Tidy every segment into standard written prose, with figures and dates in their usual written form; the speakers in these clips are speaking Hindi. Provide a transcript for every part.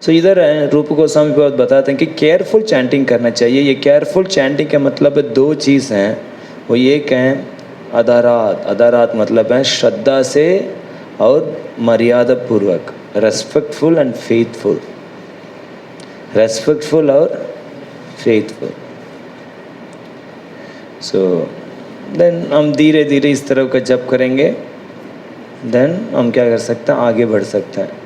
सो इधर रूप गोस्वामी बहुत बताते हैं कि केयरफुल चैंटिंग करना चाहिए। ये केयरफुल चैंटिंग का मतलब है दो चीज़ हैं। वो एक हैं आधारात, आधारात मतलब है श्रद्धा से और मर्यादा पूर्वक, रेस्पेक्टफुल एंड फेथफुल, रेस्पेक्टफुल और फेथफुल। सो देन हम धीरे धीरे इस तरह का जप करेंगे, देन हम क्या कर सकते हैं, आगे बढ़ सकते हैं।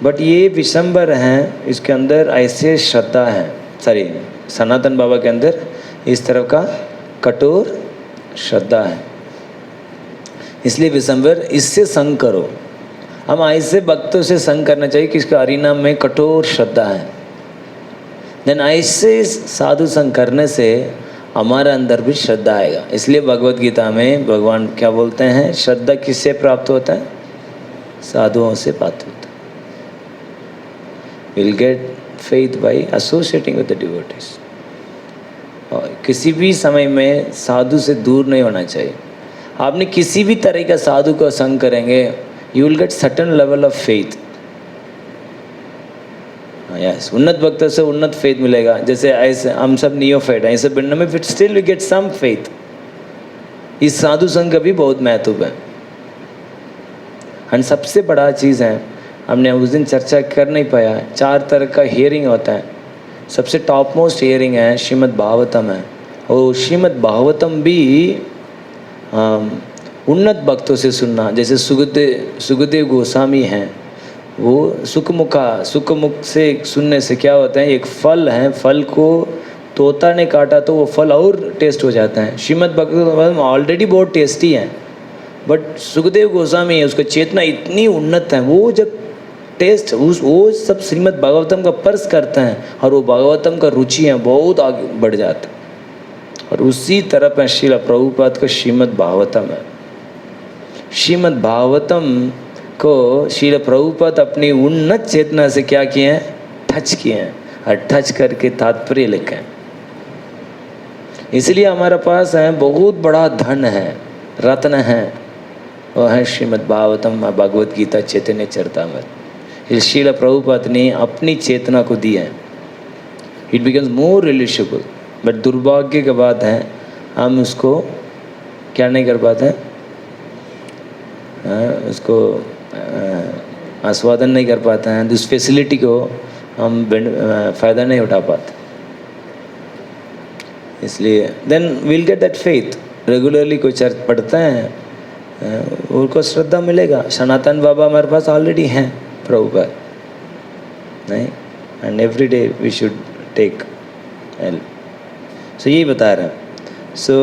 बट ये विशंबर हैं, इसके अंदर ऐसे श्रद्धा है, सॉरी सनातन बाबा के अंदर इस तरह का कठोर श्रद्धा है, इसलिए विशंबर इससे संग करो। हम ऐसे भक्तों से संग करना चाहिए कि इसका हरिनाम में कठोर श्रद्धा है। देन ऐसे साधु संग करने से हमारे अंदर भी श्रद्धा आएगा। इसलिए भगवत गीता में भगवान क्या बोलते हैं, श्रद्धा किससे प्राप्त होता है, साधुओं से प्राप्त होता है। We'll get faith by associating with the devotees. और किसी भी समय में साधु से दूर नहीं होना चाहिए। आपने किसी भी तरह का साधु का संग करेंगे, you will get certain level of faith. Yes, उन्नत भक्त से उन्नत फेथ मिलेगा। जैसे ऐसे हम सब नियोफाइट हैं, ऐसे बनने में फिर still we get some faith. इस साधु संग का भी बहुत महत्व है। एंड सबसे बड़ा चीज़ है, हमने उस दिन चर्चा कर नहीं पाया, 4 तरह का हियरिंग होता है। सबसे टॉप मोस्ट हियरिंग है श्रीमद् भागवतम है। और श्रीमद् भागवतम भी उन्नत भक्तों से सुनना। जैसे सुखदेव गोस्वामी हैं, वो सुखमुख से सुनने से क्या होता है, एक फल है, फल को तोता ने काटा तो वो फल और टेस्ट हो जाता है। श्रीमद् भागवतम ऑलरेडी बहुत टेस्टी है, बट सुखदेव गोस्वामी है, उसका चेतना इतनी उन्नत है, वो जब टेस्ट वो सब श्रीमद् भागवतम का पर्स करते हैं और वो भागवतम का रुचि है बहुत आगे बढ़ जाता है। और उसी तरह पर श्रील प्रभुपाद का श्रीमद् भागवतम है। श्रीमद् भागवतम को श्रील प्रभुपाद अपनी उन्नत चेतना से क्या किए हैं, टच किए हैं, और टच करके तात्पर्य लिखे हैं। इसलिए हमारे पास है बहुत बड़ा धन है, रत्न है, वो है श्रीमद् भागवतम, भगवद गीता, चैतन्य चरितामृत। श्रील प्रभुपाद ने अपनी चेतना को दी है। It becomes more relatable. But दुर्भाग्य की बात है, हम उसको क्या नहीं कर पाते हैं, उसको आस्वादन नहीं कर पाते हैं, उस फैसिलिटी को हम फ़ायदा नहीं उठा पाते। इसलिए then will get that faith. Regularly कोई चर्च पढ़ते हैं, उनको श्रद्धा मिलेगा। सनातन बाबा हमारे पास ऑलरेडी हैं, प्रभुपाद नहीं, and every day we should take help. So यही बता रहे हैं। सो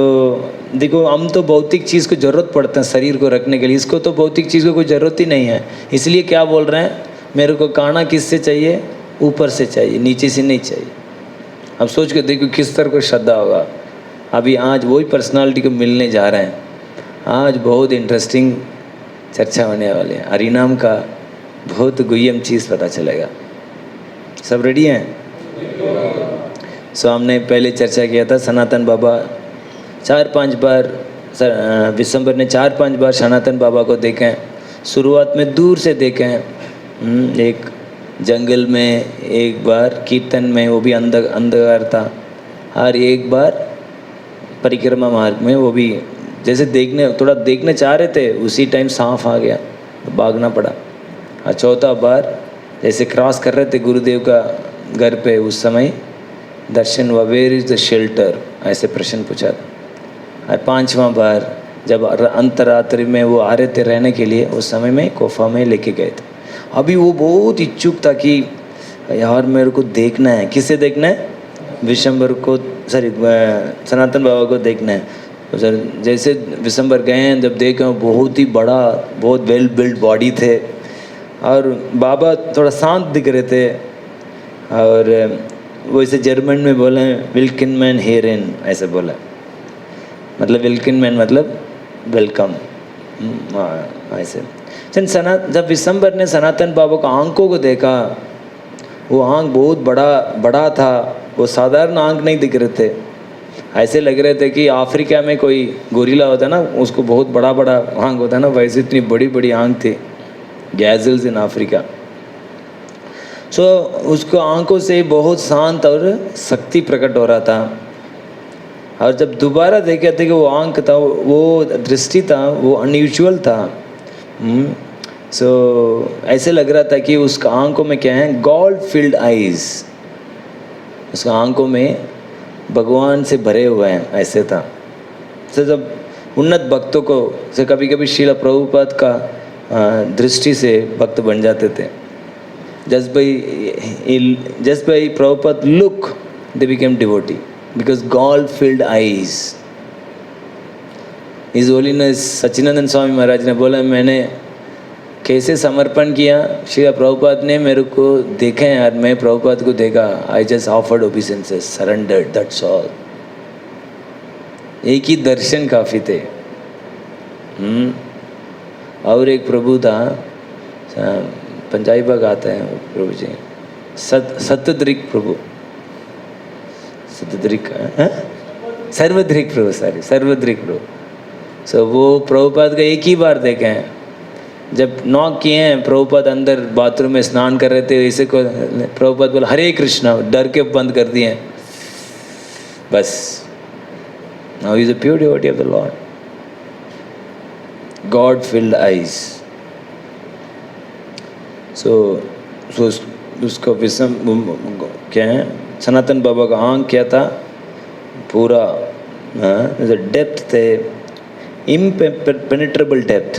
देखो, हम तो भौतिक चीज़ को ज़रूरत पड़ता है शरीर को रखने के लिए, इसको तो भौतिक चीज़ को कोई ज़रूरत ही नहीं है। इसलिए क्या बोल रहे हैं, मेरे को खाना किससे चाहिए, ऊपर से चाहिए, नीचे से नहीं चाहिए। अब सोच के देखो किस तरह को श्रद्धा होगा। अभी आज वही पर्सनालिटी को मिलने जा रहे हैं। आज बहुत इंटरेस्टिंग चर्चा होने वाली है, हरिनाम का बहुत गुह्यम चीज़ पता चलेगा। सब रेडी हैं? सो हमने पहले चर्चा किया था, सनातन बाबा 4-5 बार, विशंबर ने 4-5 बार सनातन बाबा को देखें। शुरुआत में दूर से देखें, एक जंगल में, एक बार कीर्तन में, वो भी अंधकार था, और एक बार परिक्रमा मार्ग में, वो भी जैसे थोड़ा देखने चाह रहे थे, उसी टाइम सांप आ गया तो भागना पड़ा। और चौथा बार जैसे क्रॉस कर रहे थे गुरुदेव का घर पे, उस समय दर्शन हुआ, वेयर इज़ द शेल्टर, ऐसे प्रश्न पूछा था। और 5वां बार जब अंतरात्रि में वो आ रहे थे रहने के लिए, उस समय में कोफा में लेके गए थे। अभी वो बहुत इच्छुक था कि यार मेरे को देखना है। किसे देखना है? विशंबर को, सॉरी सनातन बाबा को देखना है। तो सर जैसे विशंबर गए हैं, जब देखे बहुत ही बड़ा, बहुत वेल बिल्ड बॉडी थे, और बाबा थोड़ा शांत दिख रहे थे। और वो इसे जर्मन में बोले, विल्किन मैन हेयर इन, ऐसे बोला। मतलब विल्किन मैन मतलब वेलकम, ऐसे। जब विशंबर ने सनातन बाबा को आंखों को देखा, वो आंख बहुत बड़ा था, वो साधारण आंख नहीं दिख रहे थे। ऐसे लग रहे थे कि अफ्रीका में कोई गोरिल्ला होता है ना, उसको बहुत बड़ा आंख होता है ना, वैसे इतनी बड़ी आंख थी। गैजल्स इन अफ्रीका। सो उसको आंखों से बहुत शांत और शक्ति प्रकट हो रहा था। और जब दोबारा देखे थे कि वो आंख था, वो दृष्टि था, वो अनयूजुअल था। सो ऐसे लग रहा था कि उसका आंखों में क्या है, गॉड फिल्ड आईज, उसका आंखों में भगवान से भरे हुए हैं, ऐसे था। तो जब उन्नत भक्तों को से कभी कभी श्रील प्रभुपाद का दृष्टि से भक्त बन जाते थे। Just by Prabhupada look they became devotee because God filled eyes. इस होलीनेस सच्चिदानंद स्वामी महाराज ने बोला, मैंने कैसे समर्पण किया, श्री प्रभुपाद ने मेरे को देखा है यार, मैं प्रभुपाद को देखा, I just offered obeisances, surrendered, that's all. एक ही दर्शन काफ़ी थे। और एक प्रभु था, पंजाबी बाग आता है प्रभु जी, सतद्रिक प्रभु, सतद्रिक सर्वद्रिक प्रभु, सॉरी सर्वद्रिक प्रभु। सो वो प्रभुपाद का एक ही बार देखे हैं, जब नॉक किए हैं, प्रभुपाद अंदर बाथरूम में स्नान कर रहे थे, इसे को प्रभुपाद बोला हरे कृष्णा, डर के बंद कर दिए बस। Now he is a pure devotee of the lord, god filled eyes. So उसको विषम क्या है, सनातन बाबा का आंख क्या था, पूरा डेप्थ थे, impenetrable depth,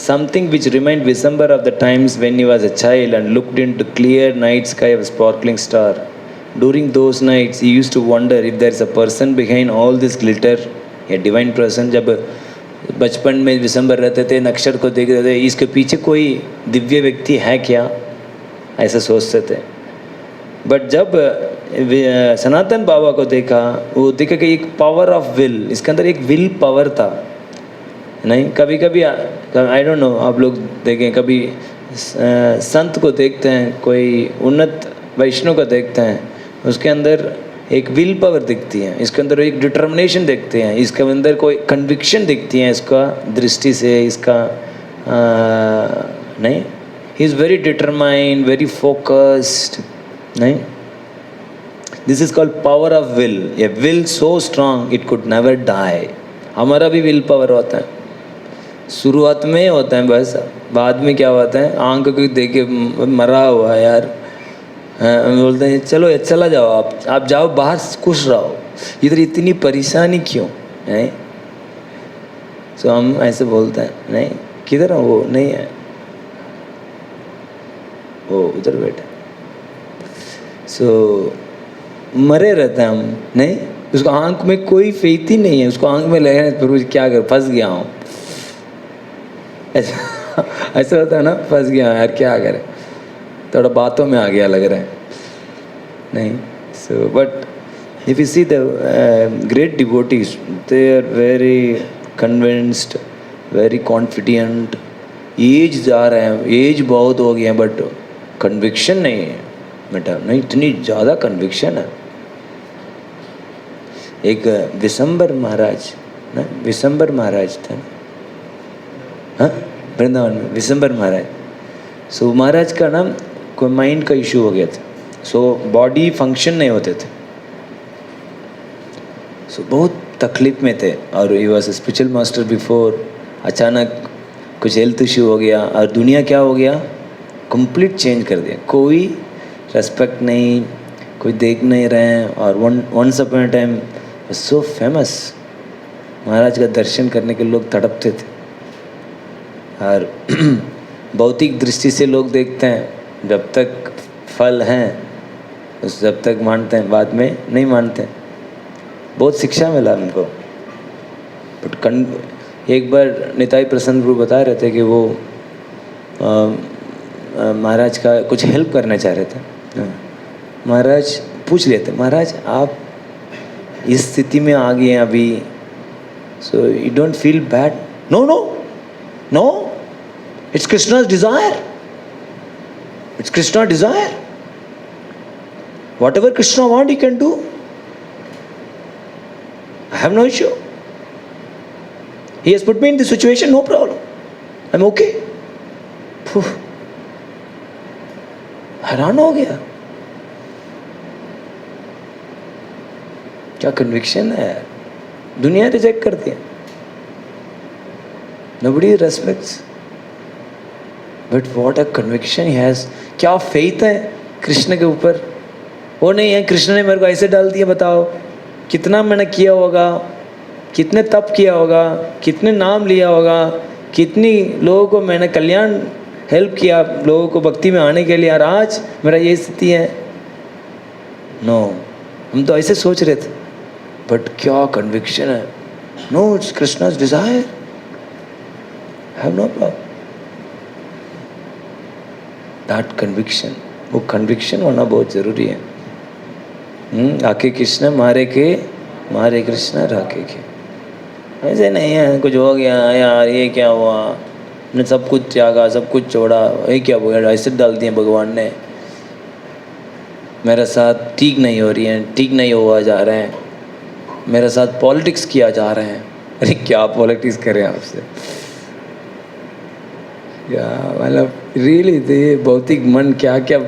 something which remained Visambar of the times when he was a child and looked into clear night sky of a sparkling star. During those nights he used to wonder if there is a person behind all this glitter, a divine person. जब बचपन में विसंबर रहते थे, नक्षत्र को देखते थे, इसके पीछे कोई दिव्य व्यक्ति है क्या, ऐसा सोचते थे। बट जब सनातन बाबा को देखा, वो देखा कि एक पावर ऑफ विल, इसके अंदर एक विल पावर था। नहीं, कभी कभी आई डोंट नो, आप लोग देखें, कभी संत को देखते हैं, कोई उन्नत वैष्णव को देखते हैं, उसके अंदर एक विल पावर दिखती है, इसके अंदर एक डिटर्मिनेशन दिखते हैं, इसके अंदर कोई कन्विक्शन दिखती है, इसका दृष्टि से, इसका नहीं, he is very determined, very focused. नहीं, this is called power of will, a will so strong it could never die. हमारा भी विल पावर होता है, शुरुआत में होता है बस, बाद में क्या होता है, आंख को देख के मरा हुआ है यार, हम बोलते हैं चलो चला जाओ, आप जाओ बाहर, खुश रहो, इधर इतनी परेशानी क्यों है। सो हम ऐसे बोलते हैं, नहीं किधर है वो, नहीं है वो, उधर बैठे। सो मरे रहते हैं हम, नहीं, उसको आंख में कोई फेथ ही नहीं है, उसको आंख में लग रहा है प्रभु क्या कर, फंस गया हूँ, ऐसा होता है ना, फंस गया यार क्या करें, थोड़ा बातों में आ गया लग रहा है, नहीं। So but if you see the great devotees, they are very convinced, very confident. As जा रहे हैं, एज बहुत हो गया, बट कन्विक्शन नहीं है बेटा, नहीं, इतनी ज़्यादा कन्विक्शन है। एक विशंबर महाराज ना, विशंबर महाराज थे ना, हाँ, वृंदावन में विशंबर महाराज। सो महाराज का ना कोई माइंड का इशू हो गया था, सो बॉडी फंक्शन नहीं होते थे, सो बहुत तकलीफ में थे, और he was spiritual master before. अचानक कुछ हेल्थ इशू हो गया, और दुनिया क्या हो गया, कंप्लीट चेंज कर दिया, कोई रेस्पेक्ट नहीं, कोई देख नहीं रहे हैं। और once upon a time so famous, Maharaj का दर्शन करने के लोग तड़पते थे। और भौतिक दृष्टि से लोग देखते हैं, जब तक फल हैं उस जब तक मानते हैं, बाद में नहीं मानते। बहुत शिक्षा मिला उनको। बट एक बार निताई प्रसन्न प्रभु बता रहे थे कि वो महाराज का कुछ हेल्प करना चाह रहे थे। महाराज पूछ लेते, महाराज आप इस स्थिति में आ गए हैं अभी, so you don't feel bad? No no no, it's Krishna's desire, it's Krishna's desire, whatever Krishna want he can do, I have no issue, he has put me in this situation, no problem, I'm okay. हैरान हो गया, क्या कन्विक्शन है यार। दुनिया रिजेक्ट करती है, nobody respects, but what a conviction he has। क्या फेथ है कृष्ण के ऊपर। वो नहीं है कृष्ण ने मेरे को ऐसे डाल दिया, बताओ कितना मैंने किया होगा, कितने तप किया होगा, कितने नाम लिया होगा, कितनी लोगों को मैंने कल्याण हेल्प किया लोगों को भक्ति में आने के लिए, और आज मेरा ये स्थिति है। नो, हम तो ऐसे सोच रहे थे, बट क्या कन्विक्शन है। No, it's Krishna's desire, have no problem. That conviction, वो कन्विक्शन होना बहुत जरूरी है। आके कृष्ण मारे के, मारे कृष्ण राके के। ऐसे नहीं है कुछ हो गया यार, ये क्या हुआ, मैंने सब कुछ त्यागा, सब कुछ छोड़ा, ये क्या हुआ, ऐसे डाल दिए भगवान ने, मेरे साथ ठीक नहीं हो रही है, ठीक नहीं हुआ जा रहे हैं, मेरे साथ पॉलिटिक्स किया जा रहे हैं। अरे क्या पॉलिटिक्स करें आपसे, क्या मतलब रियली ये भौतिक मन क्या क्या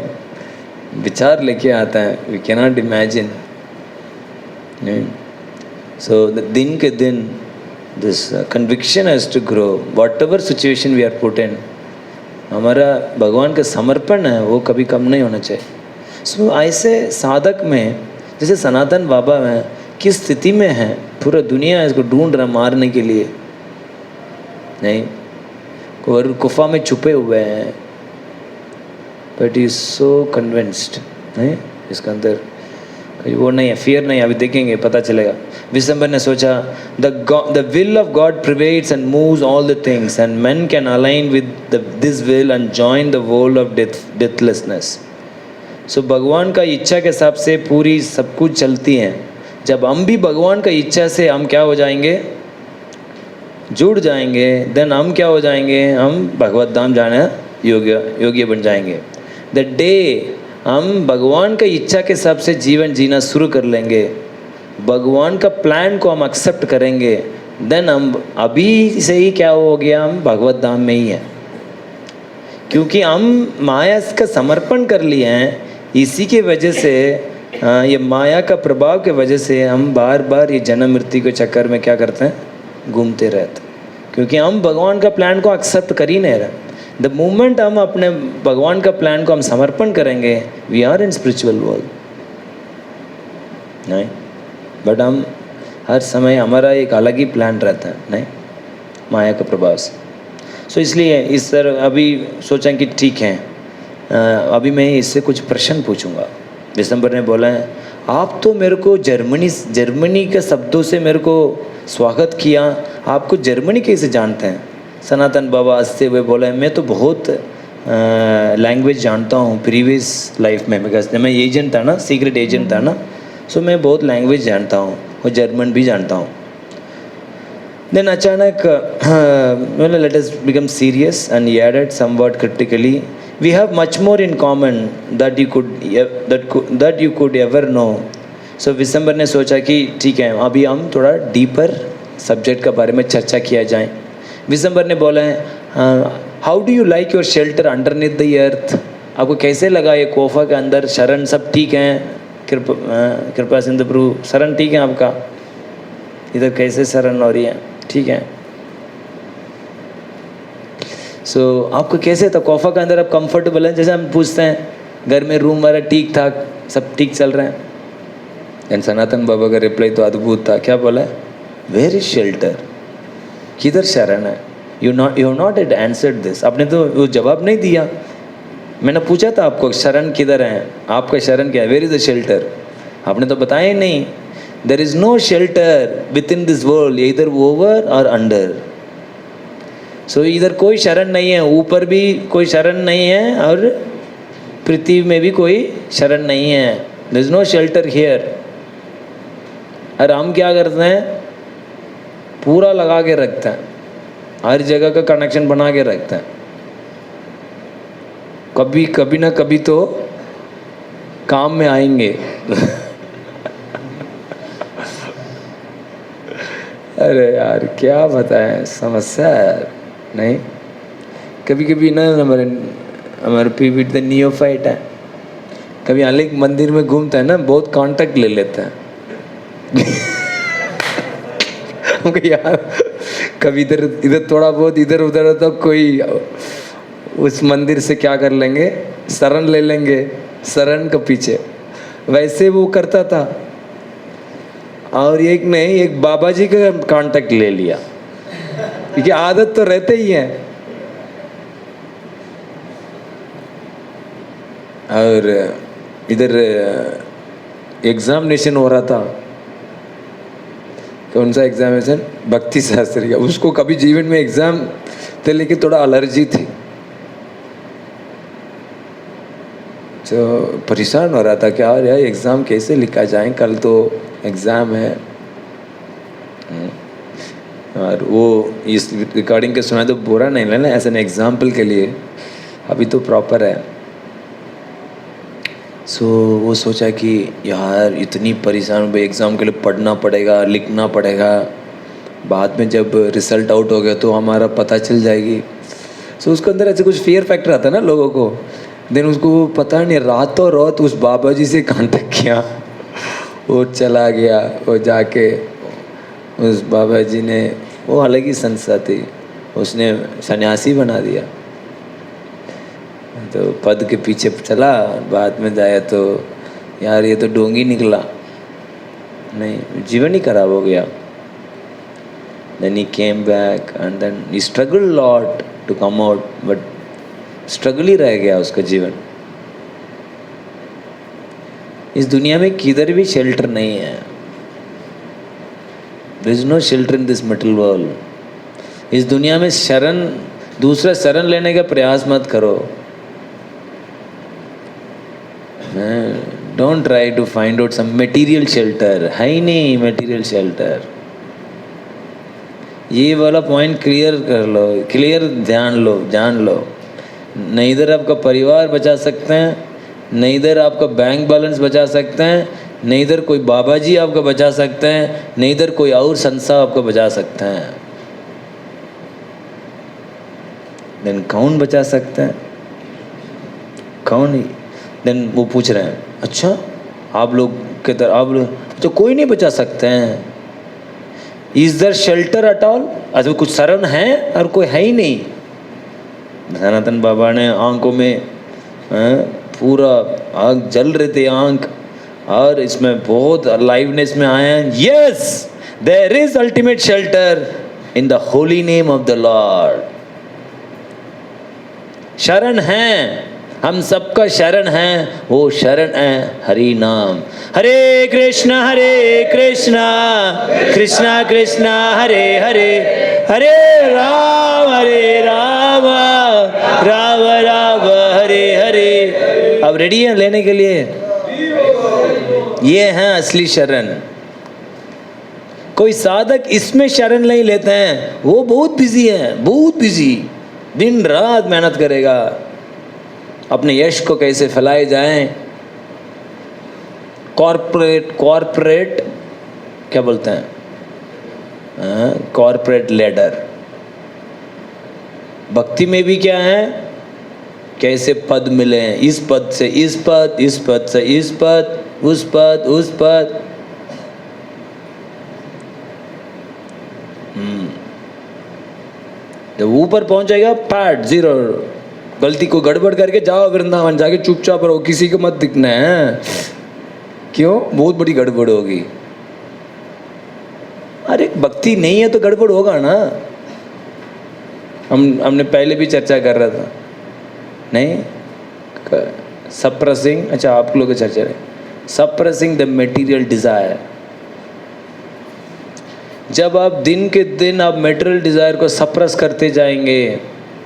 विचार लेके आता है, we can not imagine. So दिन के दिन this conviction has to grow, whatever situation we are put in. हमारा भगवान का समर्पण है वो कभी कम नहीं होना चाहिए। सो ऐसे साधक में जैसे सनातन बाबा हैं, किस स्थिति में हैं, पूरा दुनिया इसको ढूंढ रहा मारने के लिए, नहीं, और गुफा में छुपे हुए हैं, बट इज सो कन्विंस्ड, नहीं, इसके अंदर वो नहीं है, फियर नहीं है। अभी देखेंगे पता चलेगा। विशंबर ने सोचा, the will of god pervades and moves all the things and men can align with this will and join the world of deathlessness. So भगवान का इच्छा के हिसाब से पूरी सब कुछ चलती हैं। जब हम भी भगवान का इच्छा से हम क्या हो जाएंगे, जुड़ जाएंगे, देन हम क्या हो जाएंगे, हम भगवत धाम जाने योग्य बन जाएंगे। द डे हम भगवान का इच्छा के हिसाब से जीवन जीना शुरू कर लेंगे, भगवान का प्लान को हम एक्सेप्ट करेंगे, देन हम अभी से ही क्या हो गया, हम भगवत धाम में ही हैं, क्योंकि हम माया का समर्पण कर लिए हैं। इसी के वजह से ये माया का प्रभाव के वजह से हम बार बार ये जन्म मृत्यु के चक्कर में क्या करते हैं, घूमते रहते, क्योंकि हम भगवान का प्लान को एक्सेप्ट कर ही नहीं रहे। द मोमेंट हम अपने भगवान का प्लान को हम समर्पण करेंगे, we are in spiritual world, नहीं, बट हम हर समय हमारा एक अलग ही प्लान रहता है, नहीं, माया के प्रभाव से। सो इसलिए इस तरह अभी सोचा कि ठीक है, अभी मैं इससे कुछ प्रश्न पूछूंगा। दिसंबर ने बोला है, आप तो मेरे को जर्मनी के शब्दों से मेरे को स्वागत किया, आपको जर्मनी कैसे जानते हैं। सनातन बाबा हंसते हुए बोला है, मैं तो बहुत लैंग्वेज जानता हूँ प्रीवियस लाइफ में, बिकॉज मैं एजेंट था ना, सीक्रेट एजेंट था ना, सो मैं बहुत लैंग्वेज जानता हूँ और जर्मन भी जानता हूँ। देन अचानक let us become serious and he added somewhat critically, we have much more in common that you could ever know। सो विशंबर ने सोचा कि ठीक है, अभी हम थोड़ा डीपर सब्जेक्ट के बारे में चर्चा किया जाए। विशंबर ने बोला है, how do you like your shelter underneath the earth. आपको कैसे लगा ये कोफा के अंदर, शरण सब ठीक हैं, कृपा सिंधु प्रभु, शरण ठीक है आपका, इधर कैसे शरण हो रही है, ठीक है। सो आपको कैसे था कोफा के अंदर, आप कंफर्टेबल हैं, जैसे हम पूछते हैं घर में रूम हमारा ठीक ठाक, सब ठीक चल रहा है। एंड सनातन बाबा का रिप्लाई तो अद्भुत था, क्या बोला, वेयर इज शेल्टर, किधर शरण है, you have not at answered this. आपने तो वो जवाब नहीं दिया। मैंने पूछा था आपको शरण किधर है, आपका शरण क्या है, वेयर इज द शेल्टर, आपने तो बताया ही नहीं। There is no shelter within this world, either over और अंडर। सो इधर कोई शरण नहीं है, ऊपर भी कोई शरण नहीं है और पृथ्वी में भी कोई शरण नहीं है। There is no shelter here. और हम क्या करते हैं, पूरा लगा के रखते हैं, हर जगह का कनेक्शन बना के रखते हैं, कभी ना कभी तो काम में आएंगे। अरे यार क्या बताएं, समस्या है यार, नहीं, कभी कभी ना हमारे पीपीट द नियोफाइट है, कभी अनेक मंदिर में घूमता है ना, बहुत कांटेक्ट ले लेता है। यार कभी इधर इधर थोड़ा बहुत इधर उधर तो कोई उस मंदिर से क्या कर लेंगे, शरण ले लेंगे, शरण के पीछे। वैसे वो करता था। और एक ने एक बाबा जी का कांटेक्ट ले लिया, क्योंकि आदत तो रहते ही है। और इधर एग्जामिनेशन हो रहा था, कौन सा एग्जामिनेशन, भक्ति शास्त्री का। उसको कभी जीवन में एग्जाम थे लेकिन थोड़ा एलर्जी थी, तो परेशान हो रहा था क्या यार एग्ज़ाम कैसे लिखा जाए, कल तो एग्ज़ाम है। और वो इस रिकॉर्डिंग के सुना तो बुरा नहीं लेना, एज एन एग्जाम्पल के लिए, अभी तो प्रॉपर है। सो वो सोचा कि यार इतनी परेशान भाई, एग्ज़ाम के लिए पढ़ना पड़ेगा, लिखना पड़ेगा, बाद में जब रिज़ल्ट आउट हो गया तो हमारा पता चल जाएगी। सो उसके अंदर ऐसे कुछ फियर फैक्टर आता है ना लोगों को। देन उसको पता नहीं, रातों रात उस बाबा जी से कांटेक्ट किया, वो चला गया, वो जाके उस बाबा जी ने, वो अलग ही संस्था थी, उसने सन्यासी बना दिया। तो पद के पीछे चला, बाद में जाया तो यार ये तो डोंगी निकला, नहीं जीवन ही खराब हो गया। Then he came back and then he struggled a lot to come out, but struggle ही रह गया उसका जीवन। इस दुनिया में किधर भी शेल्टर नहीं है। There is no shelter in this material world। इस दुनिया में शरण, दूसरा शरण लेने का प्रयास मत करो। Don't try to find out some material shelter, है ही नहीं material shelter। ये वाला पॉइंट क्लियर कर लो, क्लियर जान लो। नहीं इधर आपका परिवार बचा सकते हैं, नहीं इधर आपका बैंक बैलेंस बचा सकते हैं, नहीं इधर कोई बाबा जी आपका बचा सकते हैं, नहीं इधर कोई और संस्था आपको बचा सकते हैं। देन कौन बचा सकते हैं, कौन? देन वो पूछ रहे हैं, अच्छा आप लोग के तरह आप लोग तो कोई नहीं बचा सकते हैं। Is there shelter at all? अच्छा कुछ शरण है और कोई है ही नहीं। सनातन बाबा ने आंखों में पूरा आँख जल रहे थे आँख, और इसमें बहुत लाइवनेस में आए हैं। Yes there is ultimate shelter in the holy name of the lord. शरण है, हम सबका शरण है, वो शरण है हरि नाम। हरे कृष्णा कृष्णा कृष्णा हरे हरे, हरे राम राम राम हरे हरे। अब रेडी है लेने के लिए? ये है असली शरण। कोई साधक इसमें शरण नहीं लेते हैं, वो बहुत बिजी है, बहुत बिजी, दिन रात मेहनत करेगा अपने यश को कैसे फैलाए जाएं। कॉर्पोरेट क्या बोलते हैं, कॉर्पोरेट लीडर। भक्ति में भी क्या है, कैसे पद मिले, इस पद से इस पद, इस पद से इस पद, उस पद। जब ऊपर पहुंचेगा पार्ट जीरो, गलती को गड़बड़ करके जाओ वृंदावन, जाके चुपचाप रहो, किसी को मत दिखना है। क्यों? बहुत बड़ी गड़बड़ होगी। अरे भक्ति नहीं है तो गड़बड़ होगा ना। हमने पहले भी चर्चा कर रहा था, नहीं सप्रेसिंग, अच्छा आप लोग चर्चा है, सप्रेसिंग द मटेरियल डिजायर। जब आप दिन के दिन आप मटेरियल डिजायर को सप्रेस करते जाएंगे,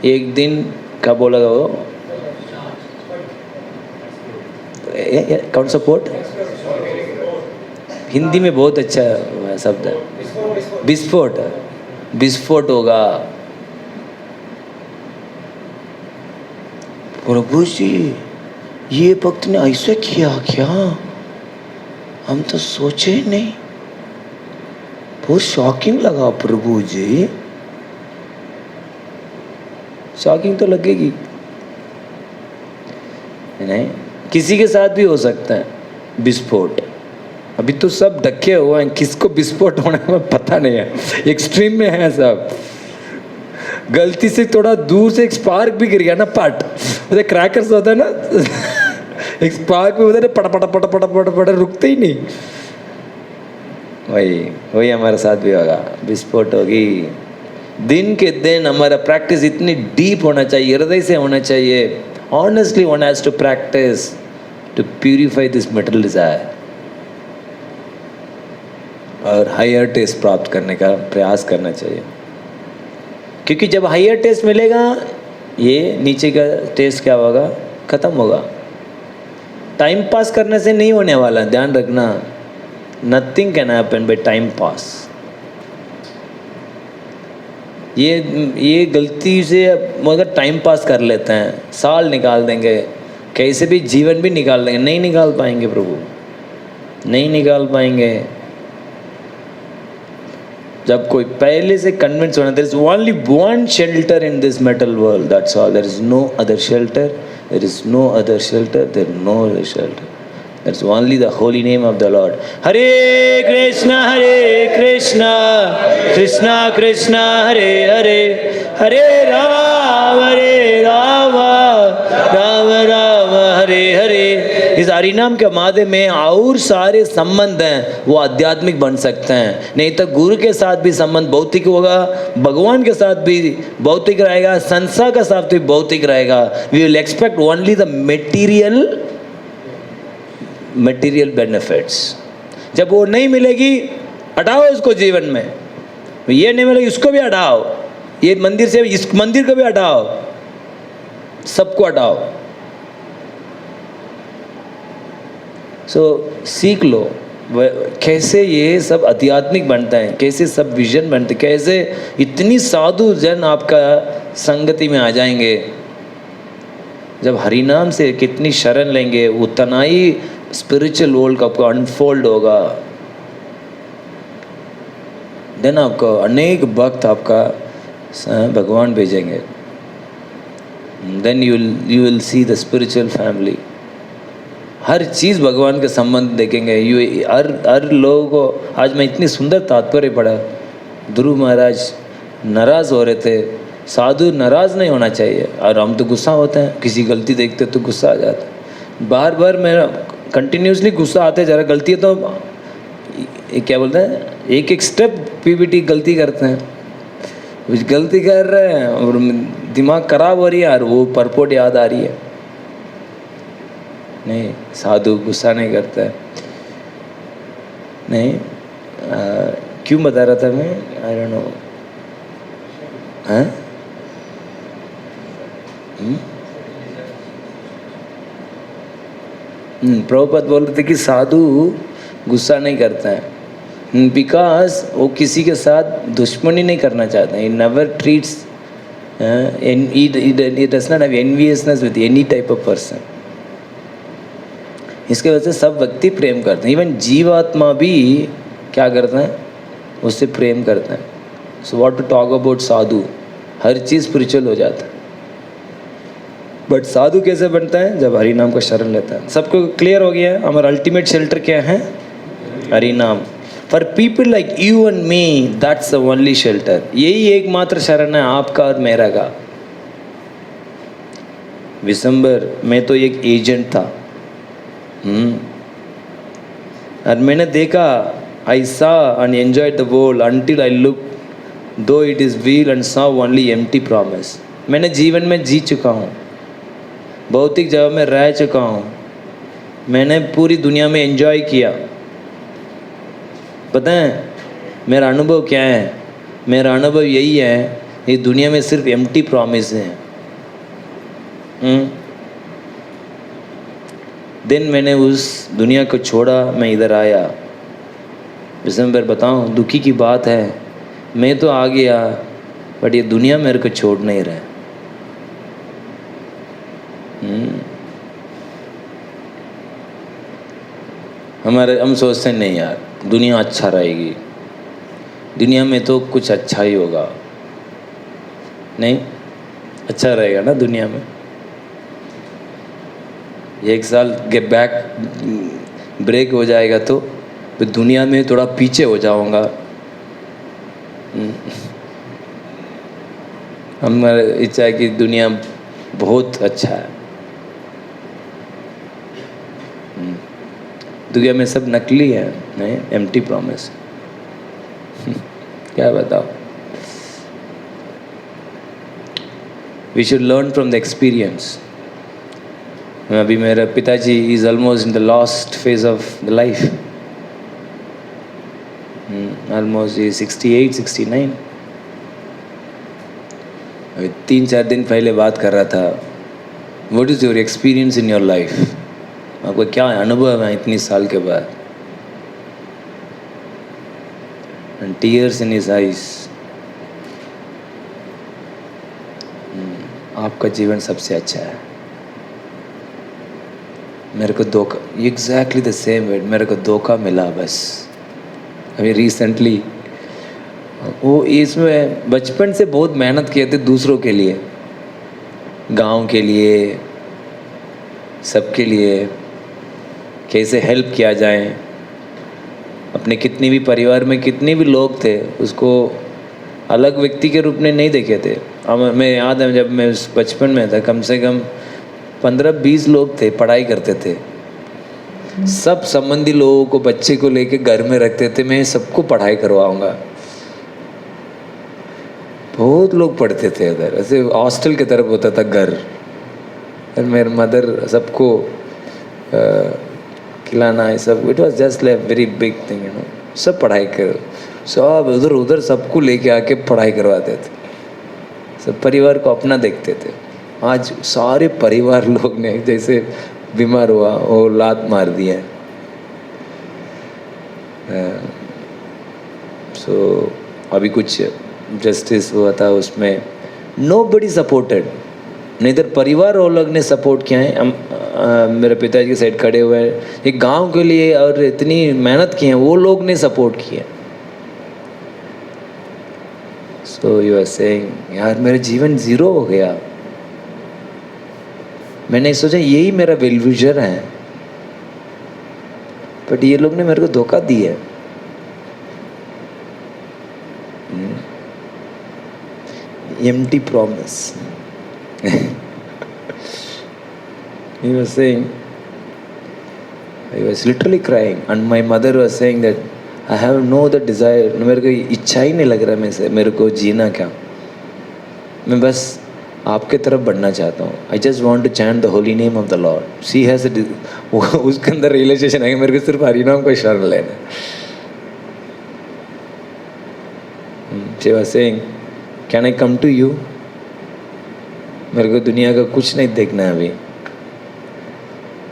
एक दिन क्या बोला वो, कौन सा कोट, हिंदी में बहुत अच्छा शब्द है, विस्फोट होगा। प्रभु जी ये भक्त ने ऐसा किया क्या, हम तो सोचे ही नहीं, बहुत शॉकिंग लगा प्रभु जी। शॉकिंग तो लगेगी नहीं, किसी के साथ भी हो सकता है विस्फोट। अभी तो सब ढके हुए हैं, किसको विस्फोट होने में पता नहीं है, एक्सट्रीम में है सब। गलती से थोड़ा दूर से एक स्पार्क भी गिर गया ना, पट, उसे क्रैकर्स होता है ना एक स्पार्क भी होता है, पट पट पट पट पट पट, रुकते ही नहीं। वही हमारे साथ भी होगा, विस्फोट होगी। दिन के दिन हमारा प्रैक्टिस इतनी डीप होना चाहिए, हृदय से होना चाहिए। Honestly one has to practise to purify this metal desire और हायर टेस्ट प्राप्त करने का प्रयास करना चाहिए। क्योंकि जब हायर टेस्ट मिलेगा, ये नीचे का टेस्ट क्या होगा, खत्म होगा। टाइम पास करने से नहीं होने वाला, ध्यान रखना। Nothing can happen by time pass. ये गलती से मगर टाइम पास कर लेते हैं, साल निकाल देंगे, कैसे भी जीवन भी निकाल देंगे, नहीं निकाल पाएंगे प्रभु, नहीं निकाल पाएंगे। जब कोई पहले से कन्विंस होना, there is only one shelter in this material world, that's all, there is no other shelter, there is no other shelter, there no other shelter, there is only the holy name of the lord. Hare Krishna Krishna Krishna Hare Hare, Hare Ram Ram Ram Hare Hare. इस हरि नाम के माध्यम में और सारे संबंध हैं वो आध्यात्मिक बन सकते हैं। नहीं तो गुरु के साथ भी संबंध भौतिक होगा, भगवान के साथ भी भौतिक रहेगा, संसार के साथ भी भौतिक रहेगा। We will expect only the material benefits. जब वो नहीं मिलेगी, हटाओ उसको जीवन में। ये नहीं मिलेगी, उसको भी हटाओ, ये मंदिर से इस मंदिर को भी हटाओ, सबको हटाओ। सीख लो कैसे ये सब आध्यात्मिक बनता है, कैसे सब विजन बनते, कैसे इतनी साधु जन आपका संगति में आ जाएंगे। जब हरिनाम से कितनी शरण लेंगे, उतना ही स्पिरिचुअल वर्ल्ड आपको अनफोल्ड होगा। देन आपको अनेक भक्त आपका भगवान भेजेंगे। Then you will see the spiritual family. हर चीज़ भगवान के संबंध देखेंगे। हर लोगों को आज मैं इतनी सुंदर तात्पर्य पढ़ा। ध्रुव महाराज नाराज़ हो रहे थे, साधु नाराज़ नहीं होना चाहिए। और हम तो गुस्सा होते हैं, किसी गलती देखते तो गुस्सा आ जाता है। बार बार मेरा कंटिन्यूसली गुस्सा आते, ज़रा गलती है तो क्या बोलते हैं, एक एक स्टेप पीबीटी गलती करते हैं, कुछ गलती कर रहे हैं और दिमाग खराब हो रही है और वो परपोट याद आ रही है। नहीं, साधु गुस्सा नहीं करता है। नहीं, क्यों बता रहा था मैं, आई डोंट नो। हाँ, प्रभुपाद बोल रहे थे कि साधु गुस्सा नहीं करता है, बिकॉज वो किसी के साथ दुश्मनी नहीं करना चाहता है। He never treats he does not have enviousness with any type of person. इसके वजह से सब व्यक्ति प्रेम करते हैं। इवन जीवात्मा भी क्या करते हैं, उससे प्रेम करते हैं। So what to talk about sadhu, हर चीज़ स्पिरिचुअल हो जाता है। बट साधु कैसे बनता है, जब हरि नाम का शरण लेता है। सबको क्लियर हो गया है हमारा अल्टीमेट शेल्टर क्या है, हरि नाम। For people like you and me, that's the only shelter. यही एकमात्र शरण है आपका और मेरा का। विशंबर मैं तो एक एजेंट था, और मैंने देखा, I saw and enjoyed the world until I look though it is veil and saw only empty promise. मैंने जीवन में जी चुका हूँ, भौतिक जगह में रह चुका हूँ, मैंने पूरी दुनिया में एंजॉय किया। पता है मेरा अनुभव क्या है, मेरा अनुभव यही है, ये दुनिया में सिर्फ एम्प्टी प्रॉमिस है। दिन मैंने उस दुनिया को छोड़ा, मैं इधर आया। दिसंबर बताऊं, दुखी की बात है, मैं तो आ गया बट ये दुनिया मेरे को छोड़ नहीं रहा। हम सोचते नहीं यार दुनिया अच्छा रहेगी, दुनिया में तो कुछ अच्छा ही होगा। नहीं, अच्छा रहेगा ना दुनिया में। 1 साल गैप बैक ब्रेक हो जाएगा तो फिर दुनिया में थोड़ा पीछे हो जाऊंगा। हमारी इच्छा है कि दुनिया बहुत अच्छा है। दुनिया में सब नकली है, नहीं, एम्प्टी प्रॉमिस। क्या बताओ। We should learn from the experience. अभी मेरा पिताजी is almost in the last phase of the life, almost 68 69। अभी 3-4 दिन पहले बात कर रहा था, what is your experience in your life, आपको क्या अनुभव है इतनी साल के बाद। And tears in his eyes. आपका जीवन सबसे अच्छा है। मेरे को धोखा, एग्जैक्टली द सेम वे, मेरे को धोखा मिला बस। अभी रिसेंटली वो इसमें बचपन से बहुत मेहनत किए थे दूसरों के लिए, गांव के लिए, सबके लिए, कैसे हेल्प किया जाए। अपने कितनी भी परिवार में कितने भी लोग थे, उसको अलग व्यक्ति के रूप में नहीं देखे थे। मैं याद है जब मैं उस बचपन में था, कम से कम 15-20 लोग थे, पढ़ाई करते थे। सब संबंधी लोगों को, बच्चे को लेके घर में रखते थे, मैं सबको पढ़ाई करवाऊंगा। बहुत लोग पढ़ते थे उधर, ऐसे हॉस्टल की तरफ होता था घर। और मेरे मदर सबको खिलाना है सब। It was just like very big thing, you know. सब पढ़ाई कर, सब उधर उधर सबको लेके आके पढ़ाई करवाते थे। सब परिवार को अपना देखते थे। आज सारे परिवार लोग ने जैसे बीमार हुआ वो लात मार दिए। सो अभी कुछ जस्टिस हुआ था, उसमें नोबडी सपोर्टेड, नहीं इधर परिवार और लोग ने सपोर्ट किया है। मेरे पिताजी के साइड खड़े हुए हैं, एक गांव के लिए, और इतनी मेहनत की है, वो लोग ने सपोर्ट किया। सो यू आर सेइंग यार मेरा जीवन जीरो हो गया। मैंने सोचा यही मेरा वेल विशर है, बट ये लोग ने मेरे को धोखा दिया। empty promise. He was saying, I was literally crying, and my mother was saying that I have no the desire, मेरे को इच्छा ही नहीं लग रहा है मेरे को जीना क्या, मैं बस आपके तरफ बढ़ना चाहता हूँ। I just want to chant the holy name of the Lord. She has a उसके अंदर रियलाइजेशन है कि मेरे को सिर्फ हरि नाम का शरण लेना। She was saying, Can I come to you? मेरे को दुनिया का कुछ नहीं देखना है अभी,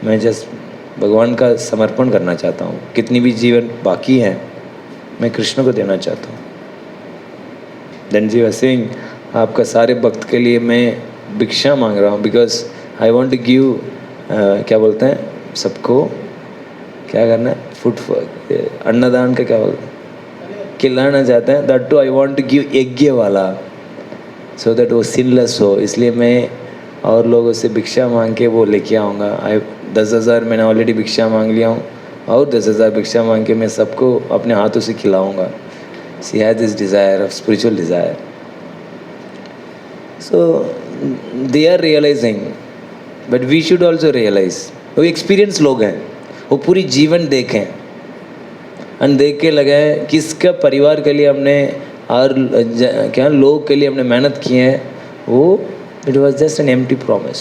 मैं जस्ट भगवान का समर्पण करना चाहता हूँ। कितनी भी जीवन बाकी है मैं कृष्ण को देना चाहता हूँ। Then she was saying, आपका सारे भक्त के लिए मैं भिक्षा मांग रहा हूँ, because I want to give, क्या बोलते हैं सबको, क्या करना है, फूड, अन्नदान का क्या बोलते हैं, खिलाना चाहते हैं। That too I want to give यज्ञ वाला, सो दैट वो सिनलेस हो। इसलिए मैं और लोगों से भिक्षा मांग के वो लेके आऊँगा। 10,000 मैंने ऑलरेडी भिक्षा मांग लिया हूँ, और 10,000 भिक्षा मांग के मैं सबको अपने हाथों से खिलाऊँगा। She has this desire of spiritual desire. So they are realising, but we should also realise. वो एक्सपीरियंस लोग हैं, वो पूरी जीवन देखें, और देख के लगे किसका परिवार के लिए हमने और क्या लोग के लिए हमने मेहनत की है, वो it was just an empty promise.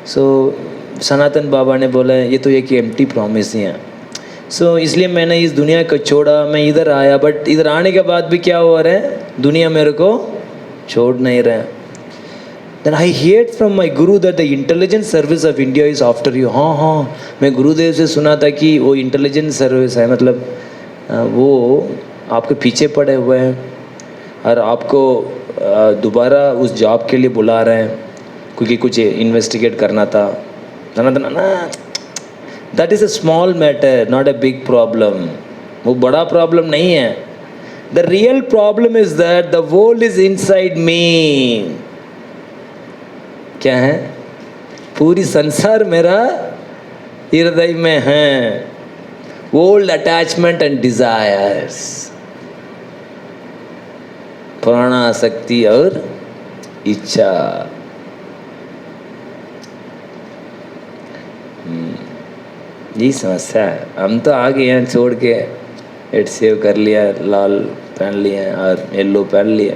So Sanatan Baba ने बोला ये तो एक एम्प्टी प्रॉमिस ही है। सो इसलिए मैंने इस दुनिया को छोड़ा, मैं इधर आया, बट इधर आने के बाद भी क्या हो रहा है, दुनिया मेरे को छोड़ नहीं रहा है। Then I heard from my guru that the intelligence service of India is after you. हाँ, मैं गुरुदेव से सुना था कि वो इंटेलिजेंस सर्विस है, मतलब वो आपके पीछे पड़े हुए हैं और आपको दोबारा उस जॉब के लिए बुला रहे हैं, क्योंकि कुछ इन्वेस्टिगेट करना था। ना, that is a small matter, not a big problem. वो बड़ा प्रॉब्लम नहीं है। The real problem is that the world is inside me. क्या है? पूरी संसार मेरा हृदय में है। ओल्ड अटैचमेंट एंड डिजायर्स, पुराना आसक्ति और इच्छा। यही समस्या है। हम तो आ गए हैं छोड़ के, हेड सेव कर लिया, लाल पहन लिए और येलो पहन लिया,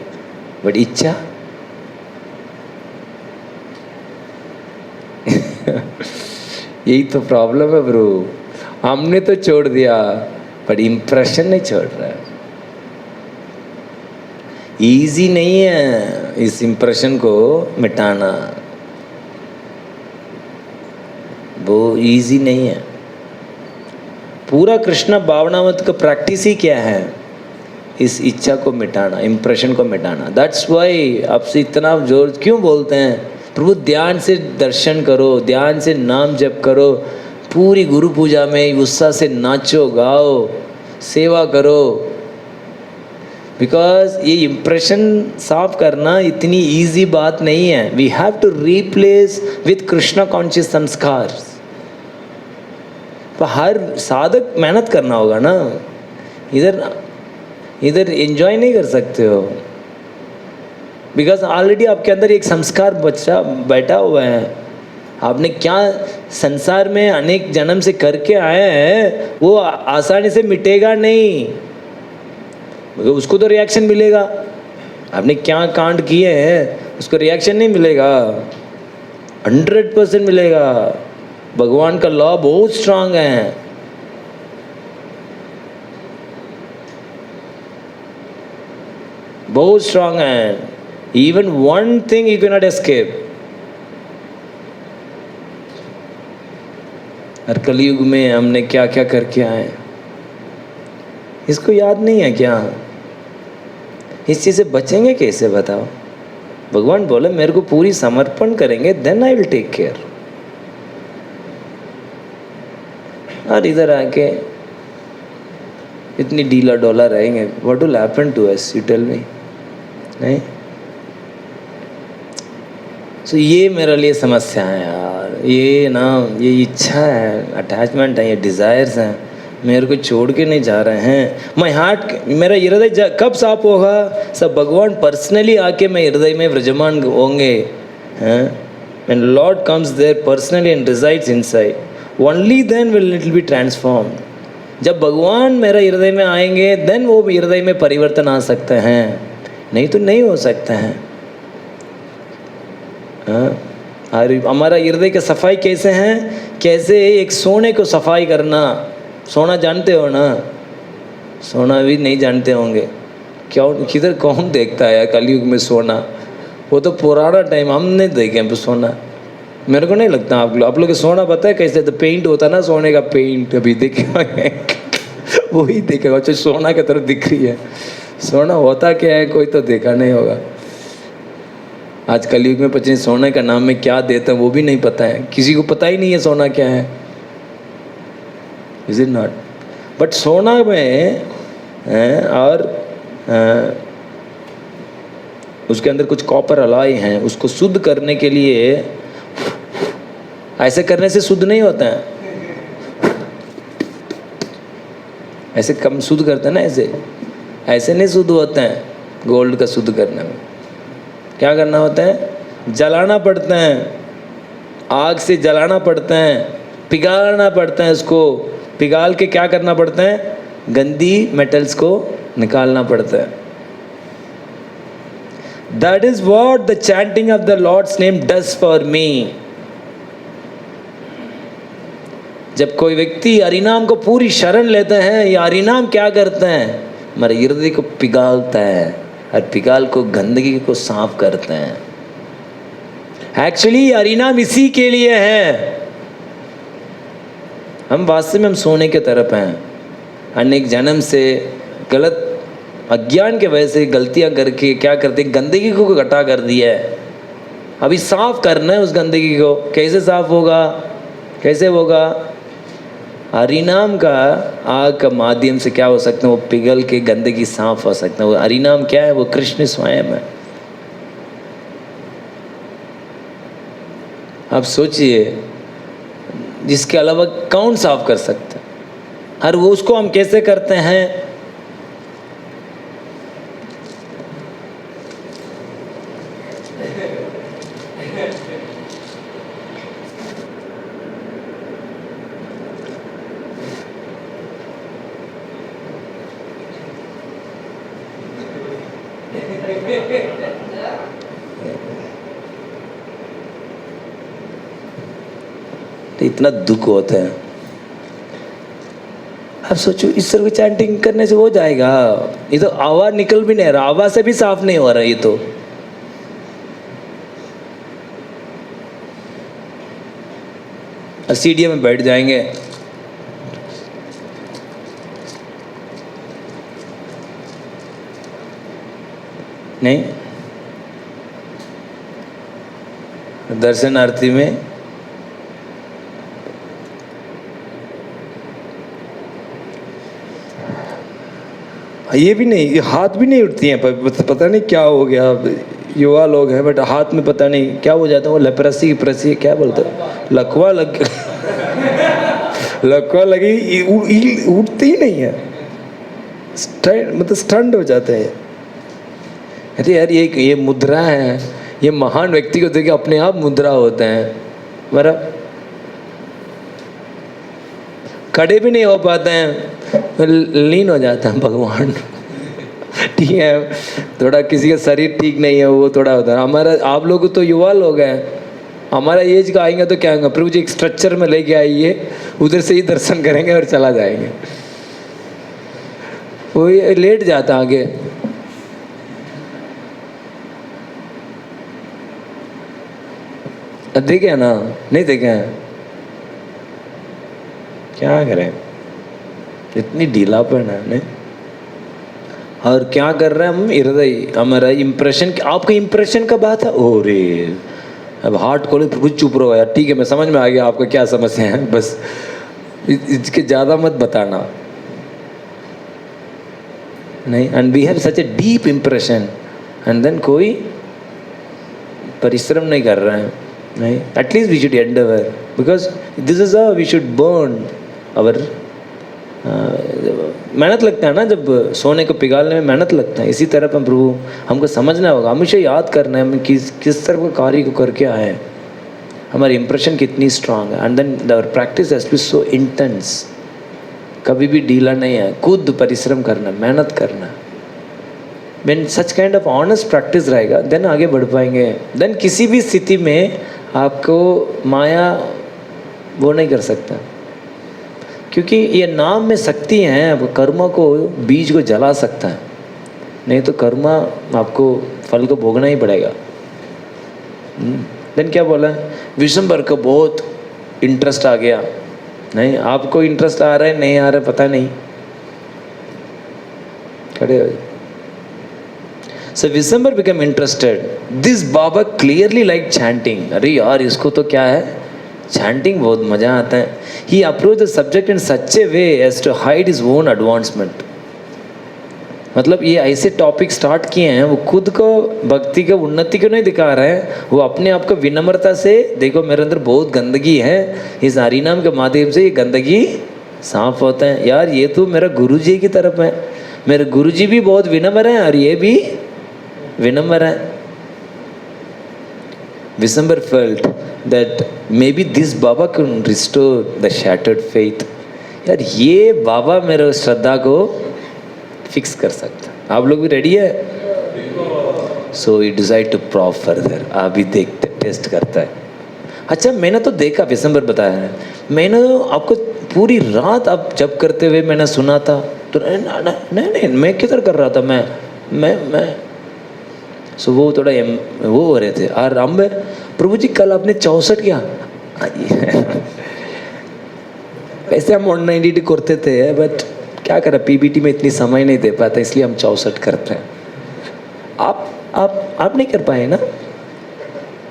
बट इच्छा यही तो प्रॉब्लम है ब्रो। हमने तो छोड़ दिया पर इम्प्रेशन नहीं छोड़ रहा है। इजी नहीं है इस इम्प्रेशन को मिटाना, वो इजी नहीं है। पूरा कृष्ण भावनामत का प्रैक्टिस ही क्या है? इस इच्छा को मिटाना, इम्प्रेशन को मिटाना। दैट्स वाई आपसे इतना जोर क्यों बोलते हैं, प्रभु ध्यान से दर्शन करो, ध्यान से नाम जप करो, पूरी गुरु पूजा में उत्साह से नाचो गाओ, सेवा करो। बिकॉज ये इम्प्रेशन साफ करना इतनी इजी बात नहीं है। We have to replace with Krishna conscious संस्कार। तो हर साधक मेहनत करना होगा ना, इधर एंजॉय नहीं कर सकते हो। बिकॉज ऑलरेडी आपके अंदर एक संस्कार बच्चा बैठा हुआ है। आपने क्या संसार में अनेक जन्म से करके आए हैं, वो आसानी से मिटेगा नहीं। उसको तो रिएक्शन मिलेगा। आपने क्या कांड किए हैं उसको रिएक्शन नहीं मिलेगा, 100% मिलेगा। भगवान का लॉ बहुत स्ट्रांग है। बहुत स्ट्रांग है। Even one thing you can not escape. और कलयुग में हमने क्या क्या करके आए, इसको याद नहीं है क्या? इस चीज से बचेंगे कैसे बताओ? भगवान बोले मेरे को पूरी समर्पण करेंगे, then I will take care. और इधर आके इतनी ढीला डोला रहेंगे, what will happen to us, you tell me? नहीं। सो ये मेरे लिए समस्या है यार। ये ना, ये इच्छा है, अटैचमेंट है, ये डिजायर्स हैं, मेरे को छोड़ के नहीं जा रहे हैं। मैं हार्ट, मेरा हृदय कब साफ होगा? सब भगवान पर्सनली आके मैं हृदय में विराजमान होंगे। When Lord comes there personally and resides inside, only then will it be transformed. जब भगवान मेरा हृदय में आएंगे, then वो हृदय में परिवर्तन आ सकते हैं, नहीं तो नहीं हो सकते हैं। और हमारा हृदय की सफाई कैसे है? कैसे एक सोने को सफाई करना। सोना जानते हो ना? सोना भी नहीं जानते होंगे। क्यों, किधर कौन देखता है कलयुग में सोना? वो तो पुराना टाइम, हमने देखे सोना। मेरे को नहीं लगता आप लोग को सोना पता है कैसे? तो पेंट होता ना सोने का, पेंट अभी देखे वही देखेगा। अच्छा सोना की तरफ दिख रही है, सोना होता क्या है कोई तो देखा नहीं होगा। आज कलयुग में 25 सोने का नाम में क्या देते हैं वो भी नहीं पता है, किसी को पता ही नहीं है सोना क्या है। Is it not? बट सोना में और उसके अंदर कुछ कॉपर अलॉय हैं, उसको शुद्ध करने के लिए, ऐसे करने से शुद्ध नहीं होता है। ऐसे कम शुद्ध करते हैं ना, ऐसे नहीं शुद्ध होते हैं। गोल्ड का शुद्ध करने में क्या करना होता है? जलाना पड़ता है, आग से जलाना पड़ता है, पिघालना पड़ता है। उसको पिघाल के क्या करना पड़ता है? गंदी मेटल्स को निकालना पड़ता है। That is what the chanting of the Lord's name does for me. जब कोई व्यक्ति हरिनाम को पूरी शरण लेते हैं, ये हरिनाम क्या करते हैं? हमारे हृदय को पिघालता है और पिघाल को, गंदगी को साफ करते हैं। एक्चुअली हरिनाम इसी के लिए है। हम वास्तव में हम सोने के तरफ हैं। अनेक जन्म से गलत अज्ञान के वजह से गलतियां करके क्या करते, गंदगी को घटा कर दिया है। अभी साफ करना है उस गंदगी को। कैसे साफ होगा? कैसे होगा? हरिनाम का आग का माध्यम से क्या हो सकता है? वो पिघल के गंदगी साफ हो सकता है। वो हरिनाम क्या है? वो कृष्ण स्वयं है। आप सोचिए, जिसके अलावा कौन साफ कर सकता है? और वो उसको हम कैसे करते हैं? इतना दुख होता है। अब सोचो, ईश्वर को चैंटिंग करने से हो जाएगा? ये तो आवाज निकल भी नहीं रहा, आवाज से भी साफ नहीं हो रहा ये तो। सीढ़ियों में बैठ जाएंगे, नहीं दर्शनार्थी में ये भी नहीं, ये हाथ भी नहीं उठती हैं, पता नहीं क्या हो गया। युवा लोग हैं बट हाथ में पता नहीं क्या हो जाता है, वो लेप्रेसी प्रसी क्या बोलते हैं, लकवा लग लकवा लगी, उठती ही नहीं है, मतलब स्टंट हो जाते हैं। अरे यार ये मुद्रा है, ये महान व्यक्ति को देखे अपने आप मुद्रा होते हैं, बराबर खड़े भी नहीं हो पाते हैं, लीन हो जाता है भगवान। ठीक है, थोड़ा किसी का शरीर ठीक नहीं है वो थोड़ा होता है। हमारा आप लोग तो युवा लोग हैं, हमारा एज का आएंगे तो क्या होगा, प्रभु जी एक स्ट्रक्चर में लेके आइए, उधर से ही दर्शन करेंगे और चला जाएंगे। वो लेट जाता आगे। देखे ना, नहीं देखे हैं, क्या करें, इतनी ढीलापन है नहीं। और क्या कर रहे हैं हम, हृदय हमारा इम्प्रेशन, आपका इम्प्रेशन का बात है। ओ रे, अब हार्ट खोले, प्रभु चुप रहो यार, ठीक है मैं समझ में आ गया आपका क्या समस्या है, बस इसके ज़्यादा मत बताना, नहीं। And we have such a deep impression and then कोई परिश्रम नहीं कर रहा है, नहीं। At least we should endeavour, because this is we should burn our. मेहनत लगता है ना, जब सोने को पिघालने में मेहनत लगता है, इसी तरह पर प्रभु हमको समझना होगा, हमेशा याद करना है हम किस तरह का कार्य को करके आए हैं, हमारी इंप्रेशन कितनी स्ट्रांग है। And then our practice has to be so intense, कभी भी ढीला नहीं है, खुद परिश्रम करना, मेहनत करना। When such kind of honest practice रहेगा देन आगे बढ़ पाएंगे। देन किसी भी स्थिति में आपको माया वो नहीं कर सकता, क्योंकि ये नाम में शक्ति है, कर्म को बीज को जला सकता है, नहीं तो कर्म आपको फल को भोगना ही पड़ेगा। देन क्या बोला, विशंबर को बहुत इंटरेस्ट आ गया, नहीं आपको इंटरेस्ट आ रहा है नहीं आ रहा है पता नहीं, खड़े हो। So Visambar became interested. This Baba clearly liked chanting. अरे यार इसको तो क्या है, chanting बहुत मजा आता है। He approached the subject in such a way as to hide his own advancement. मतलब ये ऐसे टॉपिक स्टार्ट किए हैं, वो खुद को भक्ति के उन्नति को नहीं दिखा रहे हैं, वो अपने आप को विनम्रता से, देखो मेरे अंदर बहुत गंदगी है, इस हरिनाम के माध्यम से ये गंदगी साफ होता है। यार ये तो मेरा गुरुजी की तरफ है, मेरे गुरुजी भी बहुत विनम्र हैं और ये भी विनम्र है। Visambar felt that maybe this Baba can restore the shattered faith. यार ये बाबा मेरे श्रद्धा को फिक्स कर सकता। आप लोग भी रेडी है? So he decided to probe further. अभी देखते, टेस्ट करता है। अच्छा मैंने तो देखा, विसंबर बताया है, मैंने आपको पूरी रात आप जब करते हुए मैंने सुना था, तो नहीं मैं किधर कर रहा था, मैं सो वो थोड़ा वो हो रहे थे। और हम प्रभु जी कल आपने 64 किया, वैसे हम 190 करते थे बट क्या करें, पीबीटी में इतनी समय नहीं दे पाता, इसलिए हम 64 करते हैं। आप नहीं कर पाए ना?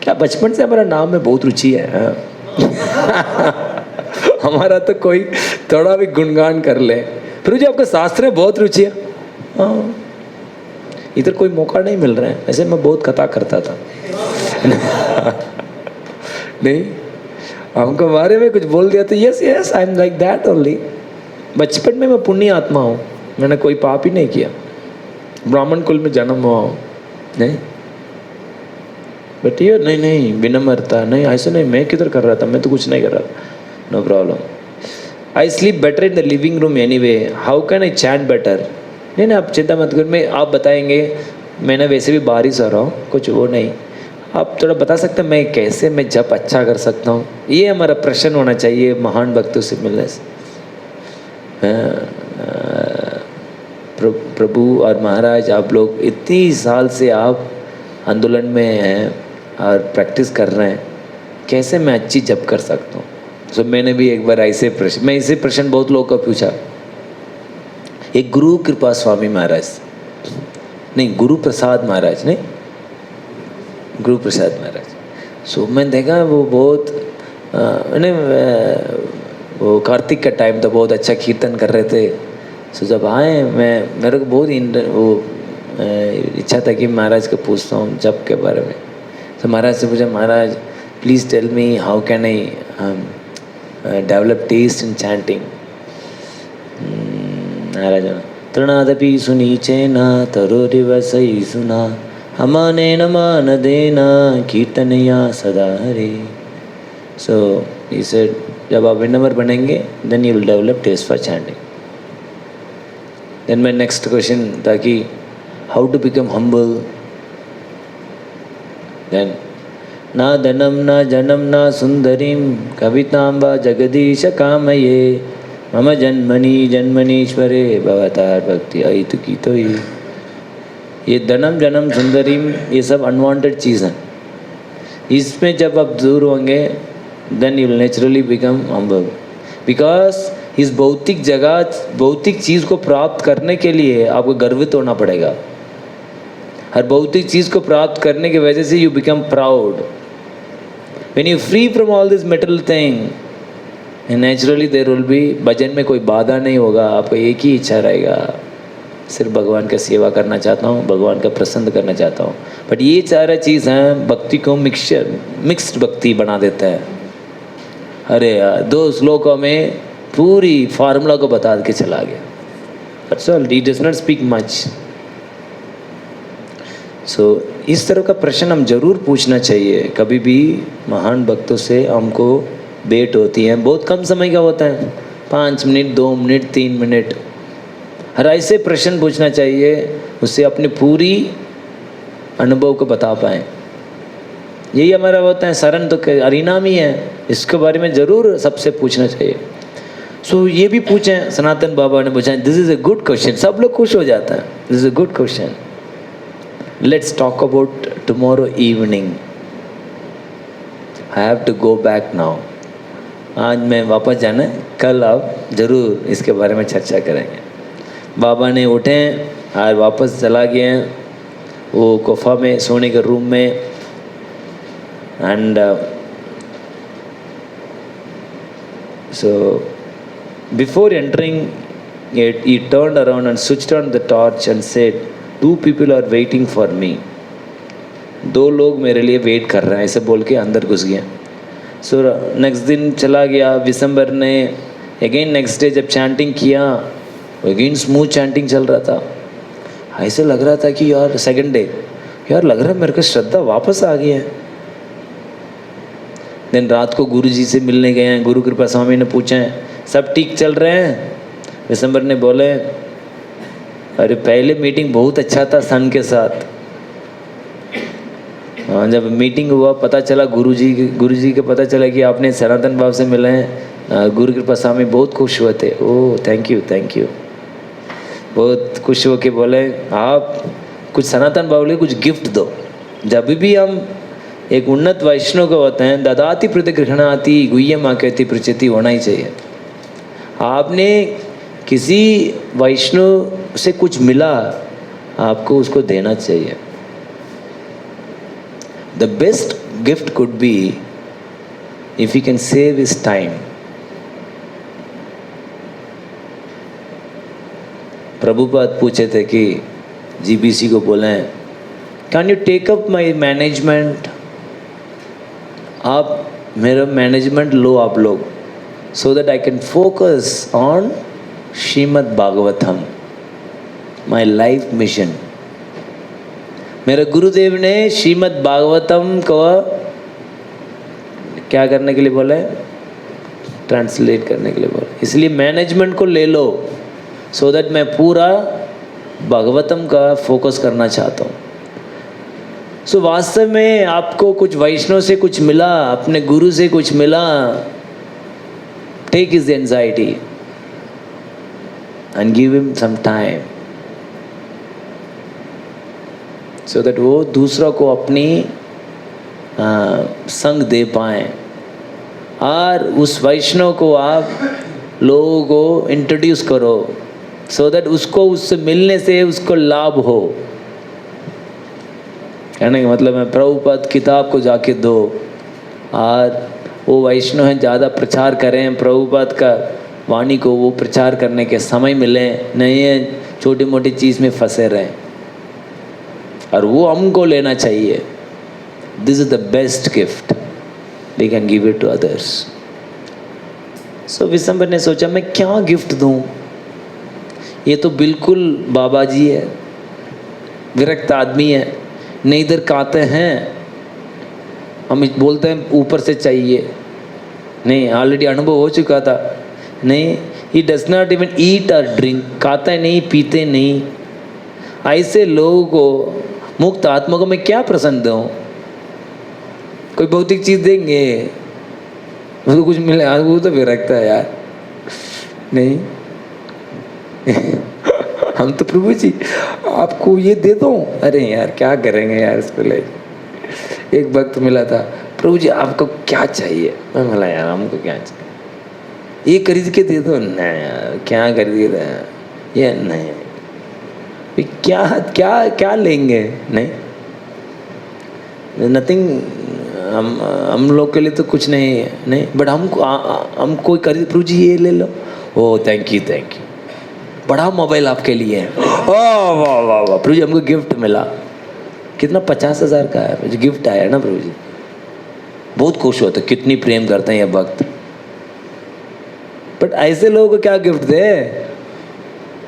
क्या बचपन से हमारा नाम में बहुत रुचि है। हमारा तो कोई थोड़ा भी गुणगान कर ले, प्रभु जी आपका शास्त्र में बहुत रुचि है। हाँ, इधर कोई मौका नहीं मिल रहा है, ऐसे मैं बहुत कथा करता था। नहीं, हमको बारे में कुछ बोल दिया तो yes yes I am like that only. बचपन में मैं पुण्य आत्मा हूँ, मैंने कोई पाप ही नहीं किया, ब्राह्मण कुल में जन्म हुआ हूँ, नहीं। बट ये नहीं विनम्रता नहीं, ऐसा नहीं, मैं किधर कर रहा था, मैं तो कुछ नहीं कर रहा था, no problem. I sleep better in the living room anyway, how can I chant better? नहीं आप चिंता मत करो, मैं आप बताएंगे, मैंने वैसे भी बाहर ही सो रहा हूँ, कुछ वो नहीं, आप थोड़ा बता सकते हैं मैं कैसे मैं जप अच्छा कर सकता हूँ? ये हमारा प्रश्न होना चाहिए महान भक्तों से मिलने से। प्रभु और महाराज, आप लोग इतनी साल से आप आंदोलन में हैं और प्रैक्टिस कर रहे हैं, कैसे मैं अच्छी जप कर सकता हूँ? तो मैंने भी एक बार ऐसे प्रश्न, मैं ऐसे प्रश्न बहुत लोगों को पूछा। एक गुरु कृपा स्वामी महाराज, नहीं गुरु प्रसाद महाराज, नहीं गुरु प्रसाद महाराज, सो मैंने देखा वो बहुत वो कार्तिक का टाइम था, बहुत अच्छा कीर्तन कर रहे थे। सो जब आए, मेरे को बहुत इच्छा था कि महाराज को पूछता हूँ जप के बारे में। तो महाराज से पूछा, Maharaj please tell me how can I develop taste in chanting? Maharaj तृणादपि सुनीचेन तरोरिव सही सुना, हमानेन मानदेन कीर्तनया सदा हरे। सो he said, जब आप विनम्र बनेंगे then you will develop taste for chanting. Then my next question था कि how to become humble? Then ना धनम ना जनम ना सुंदरीम कवितां वा जगदीश कामये, मम जन्मनि जन्मनीश्वरे भवतार भक्ति अहितुकी। तो ये धनम जन्म सुंदरीम ये सब अनवांटेड चीज़ हैं, इसमें जब आप दूर होंगे then you will naturally become humble. Because इस भौतिक जगत, भौतिक चीज़ को प्राप्त करने के लिए आपको गर्वित होना पड़ेगा। हर भौतिक चीज़ को प्राप्त करने की वजह से you become proud. When you free from all this material thing, naturally there will be, भजन में कोई बाधा नहीं होगा, आपको एक ही इच्छा रहेगा, सिर्फ भगवान का सेवा करना चाहता हूँ, भगवान का प्रसन्न करना चाहता हूँ। बट ये सारा चीज़ हैं भक्ति को मिक्स्ड भक्ति बना देता है। अरे यार 2 श्लोकों में पूरी फार्मूला को बता के चला गया। That's all, he does not speak much. So इस तरह का प्रश्न हम जरूर पूछना चाहिए। कभी भी महान भक्तों से हमको भेंट होती है, बहुत कम समय का होता है, 5 मिनट 2 मिनट 3 मिनट, हर ऐसे प्रश्न पूछना चाहिए उससे अपनी पूरी अनुभव को बता पाएँ। यही हमारा होता है, शरण तो हरिनाम ही है, इसके बारे में ज़रूर सबसे पूछना चाहिए। सो ये भी पूछें, सनातन बाबा ने पूछा, this is a good question, सब लोग खुश हो जाता है, this is a good question. Let's talk about tomorrow evening. I have to go back now. आज मैं वापस जाना है, कल आप ज़रूर इसके बारे में चर्चा करेंगे। बाबा ने उठे और वापस चला गए वो गुफा में, सोने के रूम में। And so before entering it, he turned around and switched on the torch and said, 2 people are waiting for me. 2 लोग मेरे लिए वेट कर रहे हैं, ऐसे बोल के अंदर घुस गया। सो नेक्स्ट दिन चला गया विशंबर ने, अगेन नेक्स्ट डे जब चैंटिंग किया, अगेन स्मूथ चैंटिंग चल रहा था। ऐसे लग रहा था कि यार सेकंड डे, यार लग रहा है मेरे को श्रद्धा वापस आ गई है। दिन रात को गुरु जी से मिलने गए हैं, गुरु कृपा स्वामी ने पूछा है सब ठीक चल रहे हैं? विशंबर ने बोले, अरे पहले मीटिंग बहुत अच्छा था सन के साथ, जब मीटिंग हुआ पता चला गुरु जी के पता चला कि आपने सनातन बाबा से मिले हैं, गुरु कृपा स्वामी बहुत खुश हुए थे। ओह थैंक यू, बहुत खुश हो के बोले आप कुछ सनातन बाबा के कुछ गिफ्ट दो। जब भी हम एक उन्नत वैष्णव को होते हैं, ददाति प्रतिगृहणाति गुह्यम आकृति प्रचिति होना ही चाहिए। आपने किसी वैष्णव से कुछ मिला, आपको उसको देना चाहिए। The best gift could be if you can save his time. Prabhupada पूछे थे कि जीबीसी को बोले, can you take up my management? आप मेरा मैनेजमेंट लो आप लोग, so that I can focus on Shrimad Bhagavatam, my life mission. मेरे गुरुदेव ने श्रीमद् भागवतम को क्या करने के लिए बोला है? ट्रांसलेट करने के लिए बोला। इसलिए मैनेजमेंट को ले लो, सो दैट मैं पूरा भागवतम का फोकस करना चाहता हूँ। सो वास्तव में आपको कुछ वैष्णव से कुछ मिला, अपने गुरु से कुछ मिला, take his anxiety and give him some time, so that वो दूसरों को अपनी संग दे पाए। और उस वैष्णव को आप लोगों को इंट्रोड्यूस करो, सो दैट उसको उससे मिलने से उसको लाभ हो। कहने का मतलब है प्रभुपाद किताब को जाके दो, और वो वैष्णव हैं ज़्यादा प्रचार करें प्रभुपाद का वाणी को, वो प्रचार करने के समय मिले, नहीं है छोटी मोटी चीज़ में फंसे रहें। और वो हमको लेना चाहिए। This is the best gift we can give it to others. So Vishambhar ने सोचा मैं क्या गिफ्ट दूँ, ये तो बिल्कुल बाबा जी है, विरक्त आदमी है, नहीं इधर खाते हैं, हम बोलते हैं ऊपर से चाहिए, नहीं ऑलरेडी अनुभव हो चुका था, नहीं ही डज नॉट इवन ईट और ड्रिंक, खाता नहीं पीते नहीं। ऐसे लोगों को, मुक्त आत्मा को मैं क्या प्रसन्न दूँ? कोई भौतिक चीज़ देंगे उसको कुछ मिले, वो तो विरक्त है यार, नहीं हम तो प्रभु जी आपको ये दे दो, अरे यार क्या करेंगे यार इसको ले। एक वक्त मिला था, प्रभु जी आपको क्या चाहिए? मैं बोला यार हमको क्या चाहिए, ये खरीद के दे दो। नहीं यार क्या खरीद दे, ये नहीं, क्या क्या क्या लेंगे? नहीं नथिंग, हम लोग के लिए तो कुछ नहीं है, नहीं बट हम कोई खरीद, प्रभु जी ये ले लो, ओ थैंक यू थैंक यू, बड़ा मोबाइल आपके लिए है, वाह वाह वाह वाह, प्रभु जी हमको गिफ्ट मिला, कितना 50,000 का है, गिफ्ट आया ना प्रभु जी, बहुत खुश होते, कितनी प्रेम करते हैं ये भक्त। बट ऐसे लोगों को क्या गिफ्ट दे?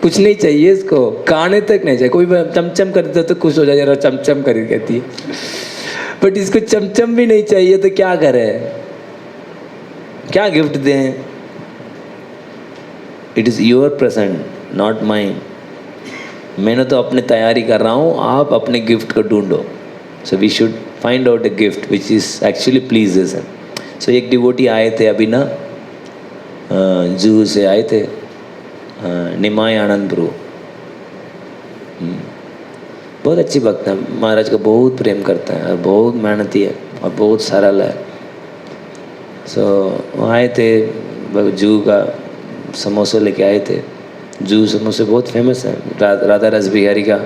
कुछ नहीं चाहिए इसको, खाने तक नहीं चाहिए। कोई चमचम कर देता तो खुश हो जाए, जरा चमचम कर कहती है, बट इसको चमचम भी नहीं चाहिए तो क्या करे, क्या गिफ्ट दें? It is your present not mine. मैंने तो अपनी तैयारी कर रहा हूँ, आप अपने गिफ्ट को ढूंढो। So we should find out a gift which is actually pleases him. So एक डिवोटी आए थे अभी ना, जू से आए थे, निमाय आनंद प्रभु, बहुत अच्छी भक्त है, महाराज का बहुत प्रेम करता है और बहुत मेहनती है और बहुत सरल है। सो आए थे, जू का समोसा लेके आए थे। जू समोसे बहुत फेमस है, राधा रस बिहारी का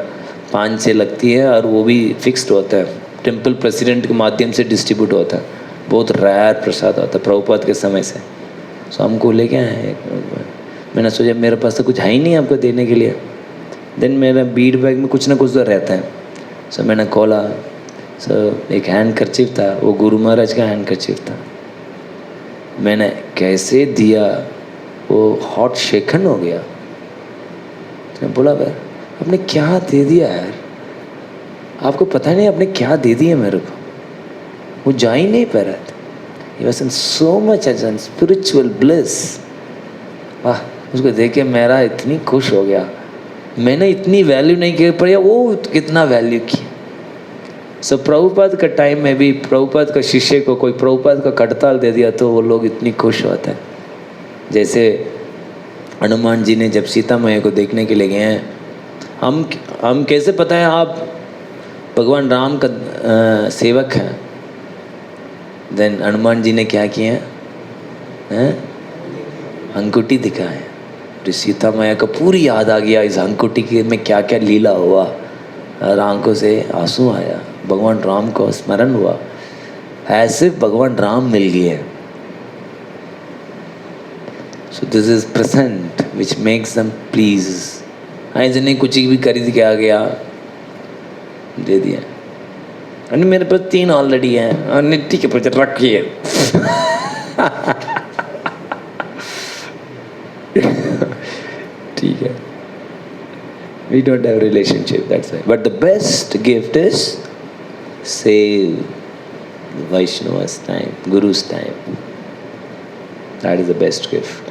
5-6 लगती है और वो भी फिक्स्ड होता है, टेम्पल प्रेसिडेंट के माध्यम से डिस्ट्रीब्यूट होता है, बहुत रेयर प्रसाद होता है प्रभुपाद के समय से। सो हमको लेके आए, मैंने सोचा मेरे पास तो कुछ है ही नहीं आपको देने के लिए, देन मेरा बीड बैग में कुछ ना कुछ तो रहता है। सो मैंने खोला, सो एक हैंड करचीफ था, वो गुरु महाराज का हैंड करचीफ था। मैंने कैसे दिया, वो हॉट शेकन हो गया। मैं बोला भाई आपने क्या दे दिया यार, आपको पता नहीं आपने क्या दे दिया मेरे को, वो जा ही नहीं पा रहा था। He was in so much as in spiritual bliss। वाह, उसको देख के मेरा इतनी खुश हो गया, मैंने इतनी वैल्यू नहीं की पर वो कितना वैल्यू की। सो प्रभुपाद का टाइम में भी प्रभुपाद का शिष्य को कोई प्रभुपाद का कड़ताल दे दिया तो वो लोग इतनी खुश होते हैं। जैसे हनुमान जी ने जब सीता मैया को देखने के लिए गए हैं, हम कैसे पता है आप भगवान राम का सेवक हैं? देन हनुमान जी ने क्या किया हैं? अंगूठी दिखाए, तो सीता मैया को पूरी याद आ गया इस अंगूठी के में क्या क्या लीला हुआ, और आंखों से आंसू आया, भगवान राम को स्मरण हुआ, ऐसे भगवान राम मिल गए। So this is present which makes them please. ऐसे नहीं कुछ भी खरीद के आ गया दे दिया, मेरे पास 3 ऑलरेडी हैं और निट्टी के प्रोजेक्ट रखिए ठीक है, we don't have relationship, that's why. But the best gift is save Vaishnava's time, Guru's time. That is the best gift.